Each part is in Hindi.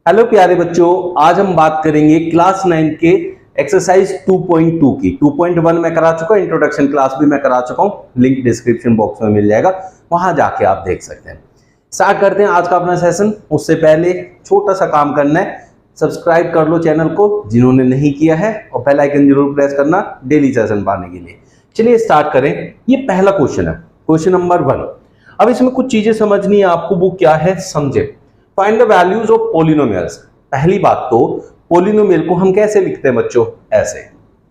हेलो प्यारे बच्चों, आज हम बात करेंगे क्लास 9 के एक्सरसाइज 2.2 की। 2.1 में करा चुका, इंट्रोडक्शन क्लास भी मैं करा चुका हूं, लिंक डिस्क्रिप्शन बॉक्स में मिल जाएगा, वहां जाके आप देख सकते हैं। स्टार्ट करते हैं आज का अपना सेशन। उससे पहले छोटा सा काम करना है, सब्सक्राइब कर लो चैनल को जिन्होंने नहीं किया है, और बेल आइकन जरूर प्रेस करना डेली सेशन पाने के लिए। चलिए स्टार्ट करें। ये पहला क्वेश्चन है, क्वेश्चन नंबर 1। अब इसमें कुछ चीजें समझनी है आपको, वो क्या है समझे। Find the values of polynomials. पहली बात तो पॉलिनोमियल को हम कैसे लिखते हैं बच्चों, ऐसे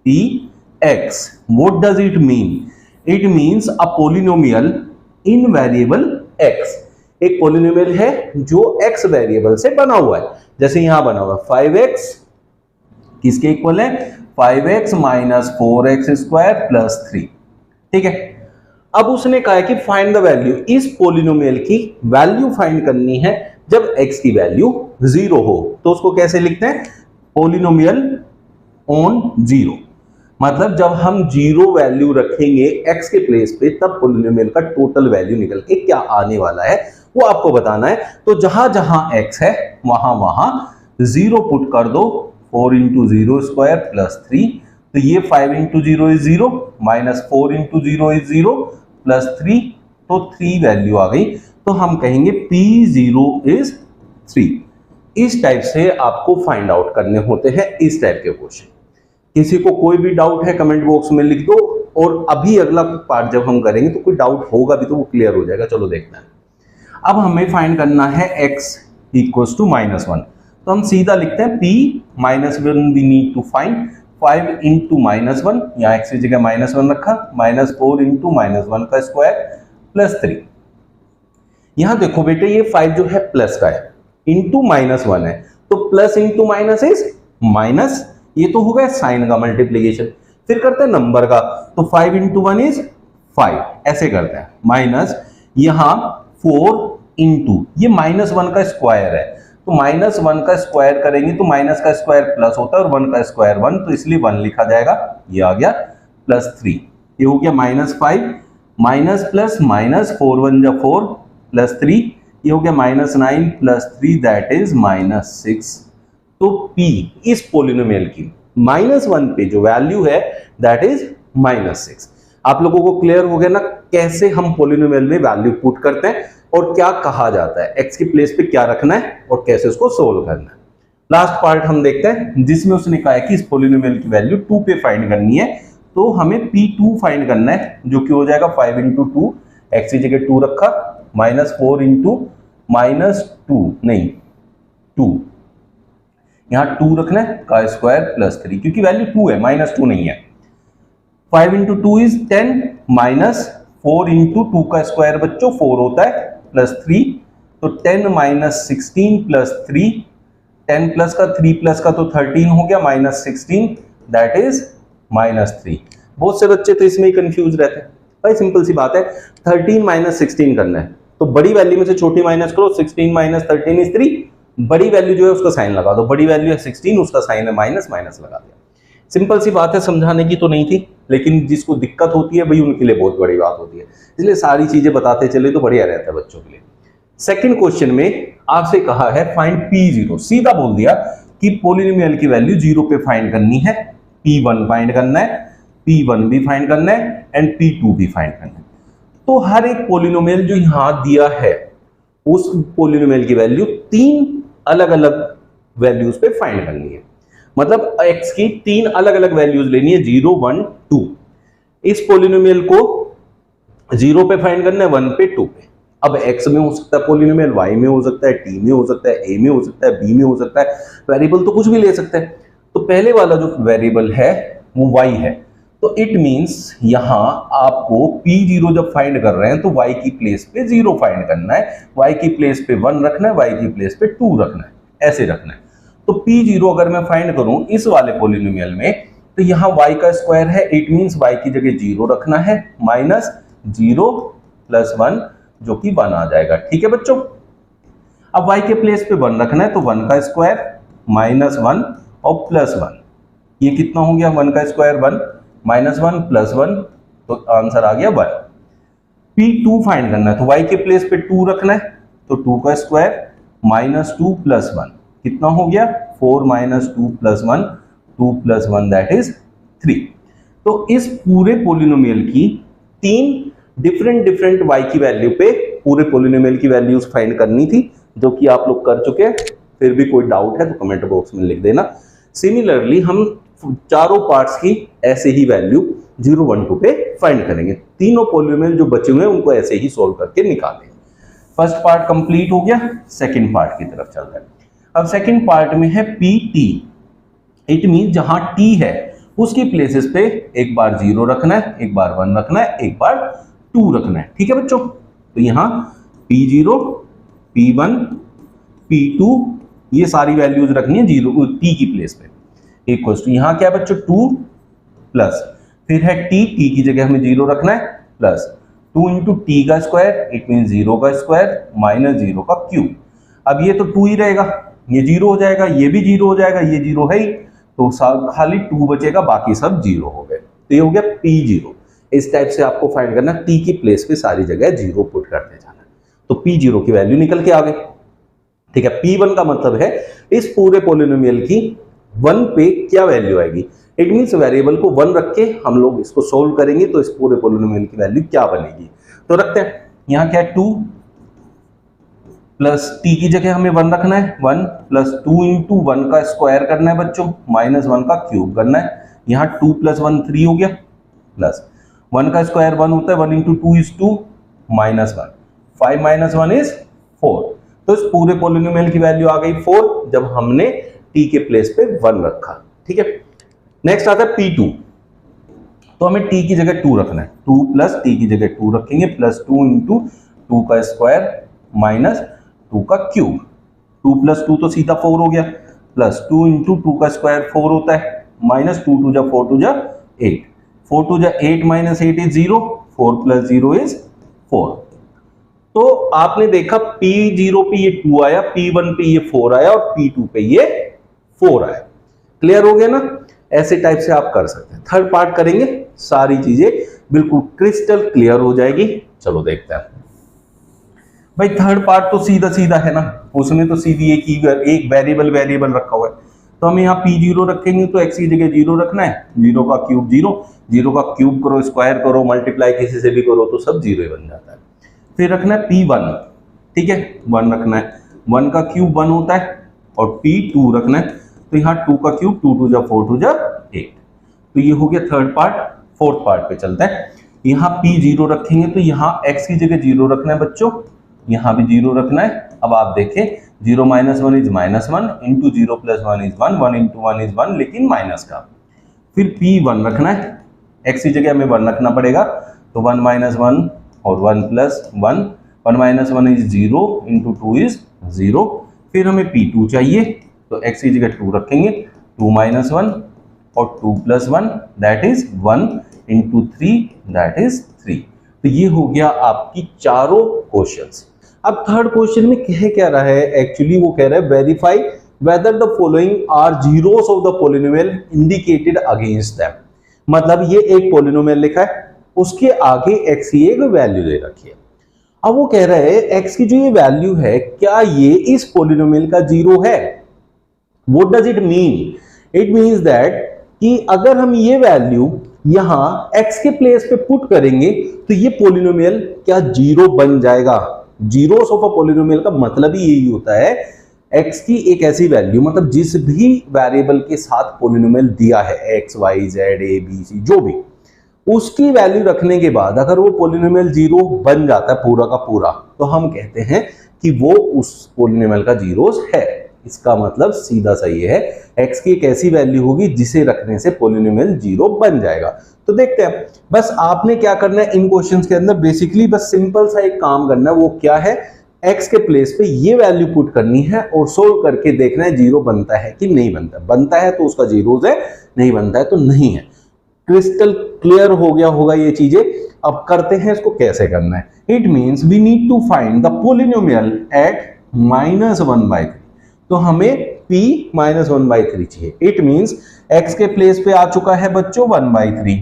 px। What does it mean? It means a polynomial in variable x। एक पॉलिनोमियल है जो x वेरिएबल से बना हुआ है, जैसे यहां बना हुआ है 5x किसके इक्वल है, 5x minus 4x square plus 3। ठीक है, अब उसने कहा है कि फाइंड द वैल्यू, इस पॉलिनोमियल की वैल्यू फाइंड करनी है जब x की वैल्यू 0 हो। तो उसको कैसे लिखते हैं, पॉलिनोमियल ऑन 0। मतलब जब हम 0 वैल्यू रखेंगे x के प्लेस पे, तब पॉलिनोमियल का टोटल वैल्यू निकल के क्या आने वाला है वो आपको बताना है। तो जहां जहां x है वहां वहां 0 पुट कर दो। 4 इंटू 0 स्क्वायर प्लस 3, तो ये 5 into 0 is 0, minus 4 into 0 is 0 plus 3, तो 3 वैल्यू आ गई। तो हम कहेंगे P0 इज 3। इस टाइप से आपको फाइंड आउट करने होते हैं इस टाइप के क्वेश्चन। किसी को कोई भी डाउट है कमेंट बॉक्स में लिख दो, और अभी अगला पार्ट जब हम करेंगे तो कोई डाउट होगा भी तो वो क्लियर हो जाएगा। चलो देखते हैं। अब हमें फाइंड करना है x इक्वल टू -1, तो हम सीधा लिखते हैं P -1 we need to find 5 into -1, यहाँ x की जगह -1 रखा, -4 इंटू -1 का स्क्वायर प्लस 3। यहां देखो बेटे, ये 5 जो है प्लस का है, इंटू -1 है, तो plus into minus is minus, ये तो हो गया साइन का मल्टीप्लीकेशन। फिर करते हैं नंबर का, तो 5 इंटू 1 इज 5, ऐसे करते हैं, माइनस यहां 4 इंटू ये -1 का स्क्वायर है, तो -1 का स्क्वायर करेंगे तो माइनस का स्क्वायर प्लस होता है और 1 का स्क्वायर 1, तो इसलिए 1 लिखा जाएगा। ये आ गया प्लस 3, ये हो गया -5, माइनस प्लस माइनस 4 1 जा 4 प्लस 3, ये हो गया -9 प्लस 3 दैट इज -6। तो P इस पॉलिनोमियल की -1 पे जो वैल्यू है दैट इज -6। आप लोगों को क्लियर हो गया ना कैसे हम पॉलिनोमियल में वैल्यू पुट करते हैं और क्या कहा जाता है, x के प्लेस पे क्या रखना है और कैसे उसको सोल्व करना है। लास्ट पार्ट हम देखते हैं जिसमें उसने कहा है कि इस पॉलिनोमियल की वैल्यू 2 पे फाइंड करनी है। तो हमें P2 फाइंड करना है, जो कि हो जाएगा 5 इंटू 2, x की जगह 2 रखा, -4 इंटू -2 नहीं 2, यहां 2 रखना है का स्क्वायर प्लस 3, क्योंकि वैल्यू 2 है, -2 नहीं है। 5 इंटू 2 इज 10, माइनस 4 इंटू 2 का स्क्वायर बच्चों 4 होता है प्लस 3, तो 10 माइनस 16 प्लस 3, 10 प्लस का 3 प्लस का तो 13 हो गया, -16 दैट इज -3। बहुत से बच्चे तो इसमें ही कंफ्यूज रहते हैं। भाई सिंपल सी बात है, 13 माइनस 16 करना है, तो बड़ी वैल्यू में से छोटी माइनस करो, 16 माइनस 13 इज 3, बड़ी वैल्यू जो है उसका साइन लगा दो, बड़ी वैल्यू है 16, उसका साइन है माइनस, माइनस लगा दिया। सिंपल सी बात है, समझाने की तो नहीं थी, लेकिन जिसको दिक्कत होती है भाई उनके लिए बहुत बड़ी बात होती है, इसलिए सारी चीजें बताते चले तो बढ़िया रहता है बच्चों के लिए। सेकंड क्वेश्चन में आपसे कहा है फाइंड P0, सीधा बोल दिया कि पॉलिनोमियल की वैल्यू 0 पे फाइंड करनी है, P1 फाइंड करना है, P1 भी फाइंड करना है एंड P2 भी फाइंड करना है। तो हर एक पॉलिनोमियल जो यहां दिया है उस पॉलिनोमियल की वैल्यू 3 अलग अलग वैल्यूज पे फाइंड करनी है। मतलब x की 3 अलग अलग वैल्यूज लेनी है, 0 1 2। इस पॉलिनोमियल को 0 पे फाइंड करना है, 1 पे 2 पे। अब x में हो सकता है पॉलिनोमियल, y में हो सकता है, t में हो सकता है, a में हो सकता है, b में हो सकता है, वेरिएबल तो कुछ भी ले सकते हैं। तो पहले वाला जो वेरिएबल है वो y है, तो इट मींस यहां आपको P0 जब फाइंड कर रहे हैं तो y की प्लेस पे 0 फाइंड करना है, y की प्लेस पे 1 रखना है, y की प्लेस पे 2 रखना है, ऐसे रखना है। तो P0 अगर मैं फाइंड करूं इस वाले पॉलिनोमियल में, तो यहां y का स्क्वायर है, इट मींस y की जगह 0 रखना है, माइनस 0 प्लस 1 जो कि 1 आ जाएगा। ठीक है बच्चों, अब y के प्लेस पे 1 रखना है, तो 1 का स्क्वायर -1 और प्लस 1, ये कितना हो गया, 1 का स्क्वायर 1, -1 प्लस 1, तो आंसर आ गया 1। P2 फाइंड करना है, तो y के प्लेस पे 2 रखना है, तो 2 का स्क्वायर -2 प्लस 1 कितना हो गया 4 minus 2 plus 1, 2 plus 1 that is 3। तो इस पूरे पोलिनोमियल की तीन डिफरेंट y की वैल्यू पे पूरे पोलिनोमियल की वैल्यूज फाइंड करनी थी, जो कि आप लोग कर चुके हैं। फिर भी कोई डाउट है तो कमेंट बॉक्स में लिख देना। सिमिलरली हम चारों पार्ट्स की ऐसे ही वैल्यू 0, 1, 2 पे फाइंड करेंगे। तीनों पोलिनोमियल जो बचे हुए हैं उनको ऐसे ही सोल्व करके निकालेंगे। फर्स्ट पार्ट कंप्लीट हो गया, सेकंड पार्ट की तरफ चल रहा है। अब सेकंड पार्ट में है पी टी। इट मीन जहां टी है उसकी प्लेसेस पे एक बार 0 रखना है, एक बार 1 रखना है, एक बार 2 रखना है। ठीक है बच्चों, तो यहां P0, P1, P2 ये सारी वैल्यूज रखनी है 0 टी की प्लेस पे। इक्वल्स टू यहां क्या है बच्चों 2 प्लस फिर है टी की जगह हमें 0 रखना है प्लस 2 इंटू टी का स्क्वायर इट मीन 0 का स्क्वायर माइनस 0 का क्यूब। अब ये तो 2 ही रहेगा, ये 0 हो जाएगा, ये भी 0 हो जाएगा, ये 0 है ही, तो खाली 2 बचेगा, बाकी सब 0 हो गए। तो ये हो गया P0। इस टाइप से आपको फाइंड करना, टी की प्लेस पे सारी जगह 0 पुट करते जाना। तो P0 की वैल्यू निकल के आ गई। ठीक है, P1 का मतलब है इस पूरे पोलिनोमियल की 1 पे क्या वैल्यू आएगी। इट मीन्स वेरिएबल को 1 रख के हम लोग इसको सोल्व करेंगे तो इस पूरे पोलिनोमियल की वैल्यू क्या बनेगी। तो रखते हैं, यहां क्या है 2 प्लस टी की जगह हमें 1 रखना है, 1 प्लस 2 इंटू 1 का स्क्वायर करना है बच्चों, माइनस 1 का क्यूब करना है। यहां 2 प्लस 1 3 हो गया, प्लस 1 का स्क्वायर 1 होता है, 1 into 2 is 2 minus 1, 5 minus 1 is 4। तो इस पूरे पोलिनोमियल की वैल्यू आ गई 4 जब हमने टी के प्लेस पे 1 रखा। ठीक है, नेक्स्ट आता है P2। तो हमें टी की जगह 2 रखना है, 2 प्लस टी की जगह 2 रखेंगे प्लस 2 इंटू 2 का स्क्वायर माइनस 2 का क्यूब। 2 प्लस 2 तो सीधा 4 हो गया, प्लस 2 इंटू 2 का स्क्वायर 4 होता है, माइनस 2 2 जा 4 2 जा 8, 4 2 जा 8 माइनस 8 इज 0, 4 प्लस 0 इज 4। तो आपने देखा P0 पे ये 2 आया, P1 पे ये 4 आया और P2 पे ये 4 आया। क्लियर हो गया ना। ऐसे टाइप से आप कर सकते हैं। थर्ड पार्ट करेंगे, सारी चीजें बिल्कुल क्रिस्टल क्लियर हो जाएगी। चलो देखते हैं भाई। थर्ड पार्ट तो सीधा सीधा है ना, उसमें तो सीधी एक वेरिएबल रखा हुआ है। तो हम यहाँ P0 रखेंगे तो x की जगह 0 रखना है, 0 का क्यूब 0, 0 का क्यूब करो, स्क्वायर करो, मल्टीप्लाई किसी से भी करो तो सब 0 ही बन जाता है। फिर रखना है P1, ठीक है 1 रखना है, 1 का क्यूब 1 होता है, और P2 रखना है, तो यहाँ 2 का क्यूब 2 2 जा 4 2 जा 8। तो ये हो गया थर्ड पार्ट। फोर्थ पार्ट पे चलते हैं। यहाँ P0 रखेंगे तो यहाँ x की जगह 0 रखना है बच्चों, यहाँ भी 0 रखना है। अब आप देखें 0 minus 1 is minus 1 into 0 plus 1 is 1, 1 into 1 is 1 लेकिन माइनस का। फिर P1 रखना है, x की जगह हमें 1 रखना पड़ेगा, तो 1 माइनस 1 और 1 plus 1, 1 minus 1 is 0 into 2 is 0। फिर हमें P2 चाहिए, तो x की जगह 2 रखेंगे, 2 माइनस 1 और 2 plus 1 that is 1 into 3 that is 3। तो ये हो गया आपकी चारों क्वेश्चंस। अब थर्ड क्वेश्चन में कह क्या रहा है, एक्चुअली वो कह रहा है verify whether the following are zeros of the polynomial indicated against them. मतलब ये एक पॉलिनोमियल लिखा है, उसके आगे x की एक वैल्यू दे रखी है। अब वो कह रहा है x की जो ये वैल्यू है क्या ये इस पॉलिनोमियल का जीरो है। What does it mean? It means that कि अगर हम ये वैल्यू यहां x के प्लेस पे पुट करेंगे तो ये पॉलिनोमियल क्या जीरो बन जाएगा। जीरोस ऑफ अ पॉलिनोमियल का मतलब ही यही होता है x की एक ऐसी वैल्यू, मतलब जिस भी वेरिएबल के साथ पॉलिनोमियल दिया है x y z a b c जो भी, उसकी वैल्यू रखने के बाद अगर वो पॉलिनोमियल जीरो बन जाता है पूरा का पूरा, तो हम कहते हैं कि वो उस पॉलिनोमियल का जीरोस है। इसका मतलब सीधा सही है, x की एक ऐसी वैल्यू होगी जिसे रखने से पॉलिनोमियल जीरो बन जाएगा। तो देखते हैं, बस आपने क्या करना है इन क्वेश्चंस के अंदर, बेसिकली बस सिंपल सा एक काम करना है। वो क्या है, x के प्लेस पे ये वैल्यू पुट करनी है और सोल्व करके देखना है जीरो बनता है कि नहीं बनता। बनता है तो उसका जीरोस है, नहीं बनता है तो नहीं है। क्रिस्टल क्लियर हो गया होगा ये चीजें। अब करते हैं इसको कैसे करना है। It means we need to find the polynomial at -1/3। तो हमें p -1/3 चाहिए। इट मीन्स x के प्लेस पे आ चुका है बच्चों 1/3,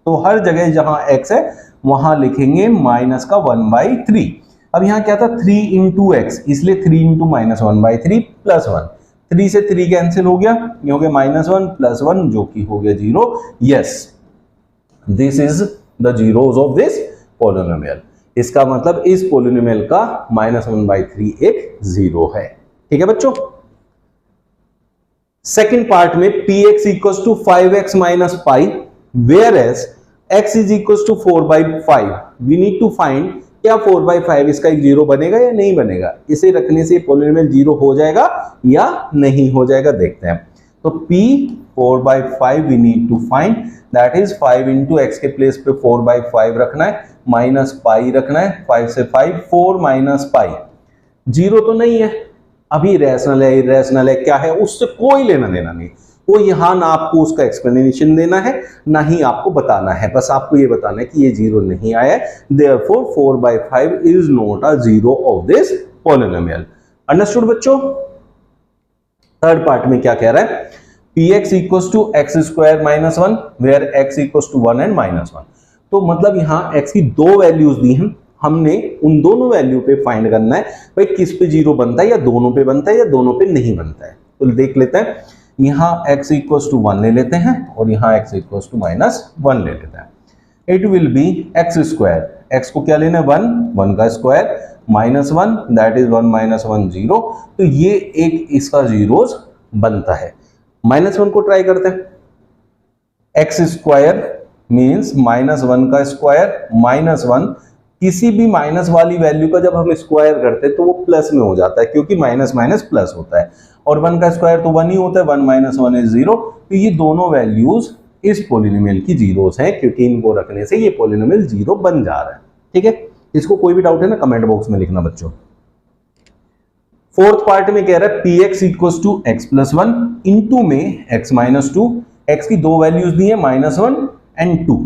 तो हर जगह जहां x है वहां लिखेंगे माइनस का 1/3। अब यहां क्या था 3 इंटू एक्स, इसलिए 3 इंटू -1/3 प्लस 1, 3 से 3 कैंसिल हो गया, ये हो गया -1 + 1 जो कि हो गया 0। Yes, this is the zeros of this polynomial. इसका मतलब इस पॉलिनोमियल का -1/3 एक जीरो है। ठीक है बच्चों। सेकंड पार्ट में px = 5x - pi whereas x = 4/5। We need to find क्या 4/5 इसका एक जीरो बनेगा या नहीं बनेगा। इसे रखने से पॉलिनोमियल जीरो हो जाएगा या नहीं हो जाएगा, देखते हैं। तो p 4/5 we need to find, that is 5 × x के प्लेस पे 4/5 रखना है, माइनस पाई रखना है, 5 से 5 4 - पाई। जीरो तो नहीं है, अभी रैशनल है इरेशनल है क्या है उससे कोई लेना देना नहीं। वो यहां ना आपको उसका एक्सप्लेनेशन देना है ना ही आपको बताना है, बस आपको ये बताना है कि ये जीरो नहीं आया है, therefore 4/5 is not a zero of this polynomial. Understood बच्चों। थर्ड पार्ट में क्या कह रहा है, px = x² - 1 where x = 1 and -1। तो मतलब यहां x की दो वैल्यूज दी हैं, हमने उन दोनों वैल्यू पे फाइंड करना है भाई किस पे जीरो बनता है, या दोनों पे बनता है या दोनों पे नहीं बनता है। तो देख लेते हैं, यहां x = 1 ले लेते हैं और यहां x = -1 ले लेते हैं। It will be x², x को क्या लेना है 1, 1 का स्क्वायर, -1 दैट इज 1 - 1 0। तो ये एक इसका जीरोस बनता है। -1 को ट्राई करते हैं, x² मीन्स -1 का स्क्वायर -1, किसी भी माइनस वाली वैल्यू का जब हम स्क्वायर करते हैं तो वो प्लस में हो जाता है, क्योंकि माइनस माइनस प्लस होता है, और 1 का स्क्वायर तो 1 ही होता है, 1 - 1 इज 0। तो ये दोनों वैल्यूज इस पॉलिनोमियल की जीरोस हैं, क्योंकि इनको रखने से ये पॉलिनोमियल जीरो बन जा रहा है। ठीक है, इसको कोई भी डाउट है ना कमेंट बॉक्स में लिखना बच्चों। फोर्थ पार्ट में कह रहा है px = x + 1 इंटू में x - 2। x की दो वैल्यूज दी है -1 and 2।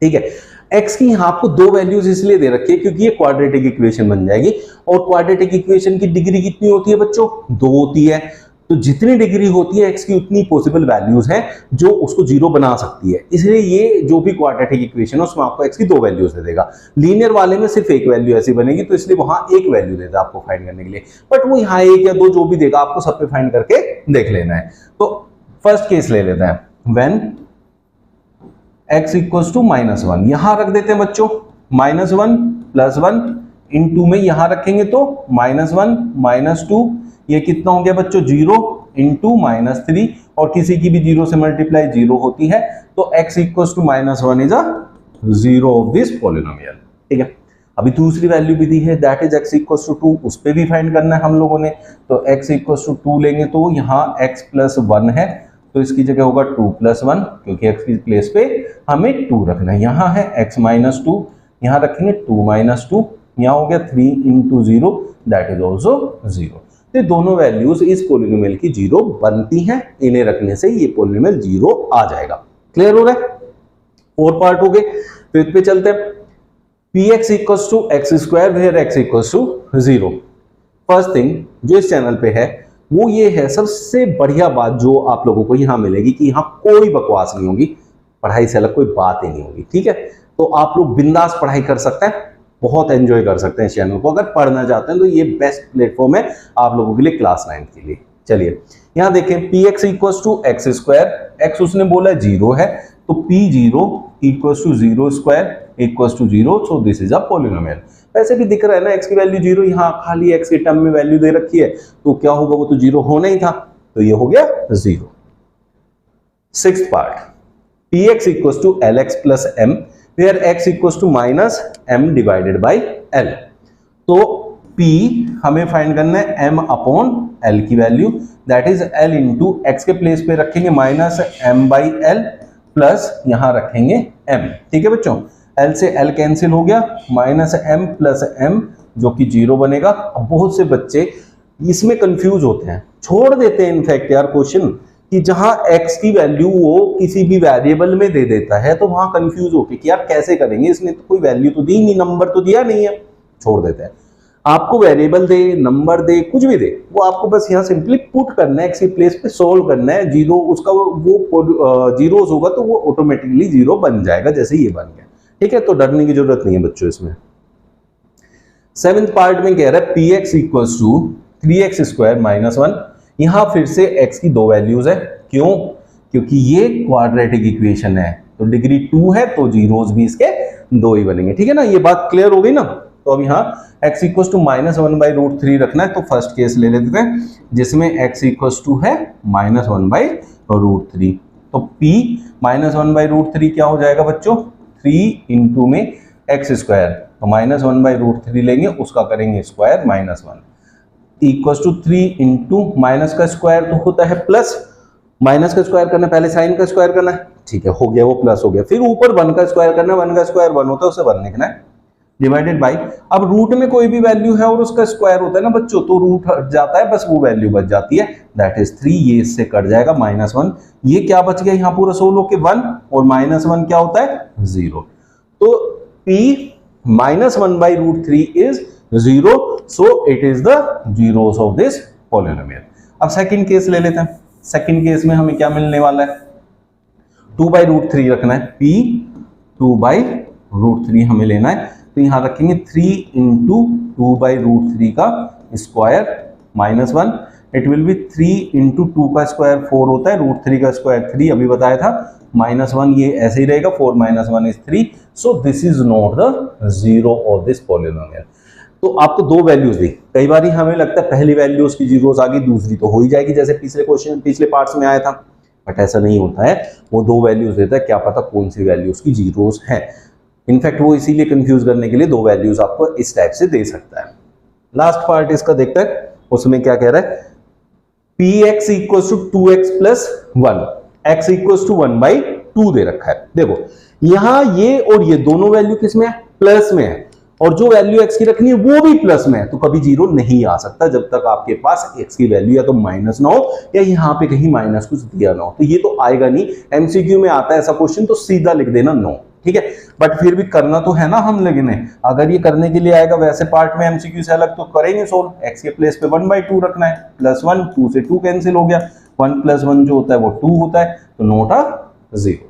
ठीक है, x की यहां आपको दो वैल्यूज इसलिए दे रखी है क्योंकि ये क्वाड्रेटिक इक्वेशन बन जाएगी, और क्वाड्रेटिक इक्वेशन की डिग्री कितनी होती है बच्चों, 2 होती है। तो जितनी डिग्री होती है x की उतनी पॉसिबल वैल्यूज हैं जो उसको जीरो बना सकती है, इसलिए ये जो भी क्वाड्रेटिक इक्वेशन है उसमें आपको x की दो वैल्यूज दे देगा। लीनियर वाले में सिर्फ एक वैल्यू ऐसी बनेगी, तो इसलिए वहां एक वैल्यू देता है आपको फाइंड करने के लिए, बट वो यहाँ एक या दो जो भी देगा आपको सब पे फाइंड करके देख लेना है। तो फर्स्ट केस ले लेते हैं, व्हेन x = -1, यहां रख देते हैं बच्चों -1 + 1 इंटू में यहां रखेंगे तो -1 - 2, ये कितना हो गया बच्चों 0 इंटू -3, और किसी की भी 0 से मल्टीप्लाई 0 होती है, तो x = -1 is a zero of this polynomial. ठीक है, अभी दूसरी वैल्यू भी दी है, दैट इज x = 2, उस पे भी फाइंड करना है हम लोगों ने। तो x = 2 लेंगे तो यहाँ x + 1 है, तो इसकी जगह होगा 2 + 1, क्योंकि x की प्लेस पे हमें 2 रखना है। यहाँ है x - 2, यहाँ रखेंगे 2 - 2, यहाँ हो गया 3 × 0 दैट इज ऑल्सो 0। तो दोनों वैल्यूज इस पॉलिनोमियल की जीरो बनती हैं, इन्हें रखने से ये पॉलिनोमियल जीरो आ जाएगा। क्लियर हो रहा है? और पार्ट हो गए, फिफ्थ पे चलते हैं। px = x² where x = 0। First thing जो इस चैनल पे है वो ये है, सबसे बढ़िया बात जो आप लोगों को यहाँ मिलेगी कि यहाँ कोई बकवास नहीं होगी, पढ़ाई से अलग कोई बात ही नहीं होगी। ठीक है, तो आप लोग बिंदास पढ़ाई कर सकते हैं, बहुत एंजॉय कर सकते हैं इस चैनल को। अगर पढ़ना चाहते हैं तो ये बेस्ट प्लेटफॉर्म है आप लोगों के लिए क्लास 9 के लिए। चलिए यहाँ देखें, px = x², x उसने बोला 0 है, तो p0 = 0² = 0, so this is a polynomial. वैसे भी दिख रहा है ना x की वैल्यू 0, यहाँ खाली x के टर्म में वैल्यू दे रखी है, तो क्या होगा, वो तो 0 होना ही था, तो ये हो गया 0। Sixth part, px = lx + m where x = -m/l। तो p हमें फाइंड करना है m/l की value, that is l into x के प्लेस पे रखेंगे -m/l प्लस यहां रखेंगे m। ठीक है बच्चों, l से l कैंसिल हो गया, -m + m जो कि 0 बनेगा। अब बहुत से बच्चे इसमें कंफ्यूज होते हैं, छोड़ देते हैं इनफैक्ट यार क्वेश्चन, कि जहां x की वैल्यू वो किसी भी वेरिएबल में दे देता है, तो वहां कंफ्यूज होके कि यार कैसे करेंगे, इसने तो कोई वैल्यू तो दी नहीं, नंबर तो दिया नहीं है, छोड़ देते हैं। आपको वेरिएबल दे, नंबर दे, कुछ भी दे, वो आपको बस यहाँ सिंपली पुट करना है, x की प्लेस पे सोल्व करना है। जीरो उसका वो जीरोस होगा तो वो ऑटोमेटिकली 0 बन जाएगा, जैसे ये बन गया। ठीक है, तो डरने की जरूरत नहीं है बच्चों इसमें। सेवेंथ पार्ट में कह रहा है px = 3x² - 1, यहां फिर से x की 2 वैल्यूज है। क्यों? क्योंकि ये क्वाड्रेटिक इक्वेशन है, तो डिग्री 2 है तो जीरोस भी इसके 2 ही बनेंगे। ठीक है ना, ये बात क्लियर हो गई ना। तो अब यहाँ x इक्वल टू -1/√3 रखना है, तो फर्स्ट केस ले लेते हैं जिसमें x इक्वल टू है -1/√3। तो p -1/√3 क्या हो जाएगा बच्चों? 3 इंटू में x स्क्वायर, तो -1/√3 लेंगे, उसका करेंगे square -1 equal to 3 into minus का स्क्वायर तो होता है प्लस, माइनस का स्क्वायर करना पहले साइन का स्क्वायर करना है। ठीक है, हो गया, वो प्लस हो गया। फिर ऊपर 1 का स्क्वायर करना है, 1 का स्क्वायर 1 होता है, उसे 1 लिखना है, डिवाइडेड बाई, अब रूट में कोई भी वैल्यू है और उसका स्क्वायर होता है ना बच्चों, तो रूट हट जाता है, बस वो वैल्यू बच जाती है, दैट इज 3। ये इससे कट जाएगा -1, ये क्या बच गया यहाँ पूरा सोल्व होके 1, और -1 क्या होता है? 0। तो p -1/√3 is 0, so it is the zeros of this polynomial। अब सेकंड केस ले लेते हैं। सेकंड केस में हमें क्या मिलने वाला है? 2/√3 रखना है, p 2/√3 हमें लेना है, तो यहां रखेंगे 3 इंटू 2/√3 का square -1, it will be 3 into 2 का स्क्वायर 4 होता है, √3 का स्क्वायर 3 अभी बताया था, -1 ये ऐसे ही रहेगा, 4 - 1 is 3, so this is not the zero of this polynomial. तो आपको 2 वैल्यूज दी, कई बार हमें लगता है पहली वैल्यू उसकी जीरोस आ गई, दूसरी तो हो ही जाएगी, जैसे पिछले क्वेश्चन पिछले पार्ट्स में आया था, बट ऐसा नहीं होता है, वो 2 वैल्यूज देता है, क्या पता कौन सी वैल्यू उसकी जीरोस है। इनफैक्ट वो इसीलिए कंफ्यूज करने के लिए 2 वैल्यूज आपको इस टाइप से दे सकता है। लास्ट पार्ट इसका देखते हैं, उसमें क्या कह रहा है? px equals to 2x plus 1, x equals to 1/2 दे रखा है। देखो यहां ये और ये दोनों वैल्यू किसमें है? प्लस में है, और जो वैल्यू x की रखनी है वो भी प्लस में है, तो कभी जीरो नहीं आ सकता जब तक आपके पास x की वैल्यू या तो माइनस ना हो या यहाँ पे कहीं माइनस कुछ दिया ना हो, तो ये तो आएगा नहीं। एमसीक्यू में आता है ऐसा क्वेश्चन तो सीधा लिख देना नो, ठीक है, बट फिर भी करना तो है ना हम लोगों ने। अगर ये करने के लिए आएगा वैसे पार्ट में एमसीक्यू से अलग, तो करेंगे सोल्व। x के प्लेस पे 1/2 रखना है, +1, 2 से 2 कैंसिल हो गया, 1 + 1 जो होता है वो 2 होता है, तो नोट अ जीरो।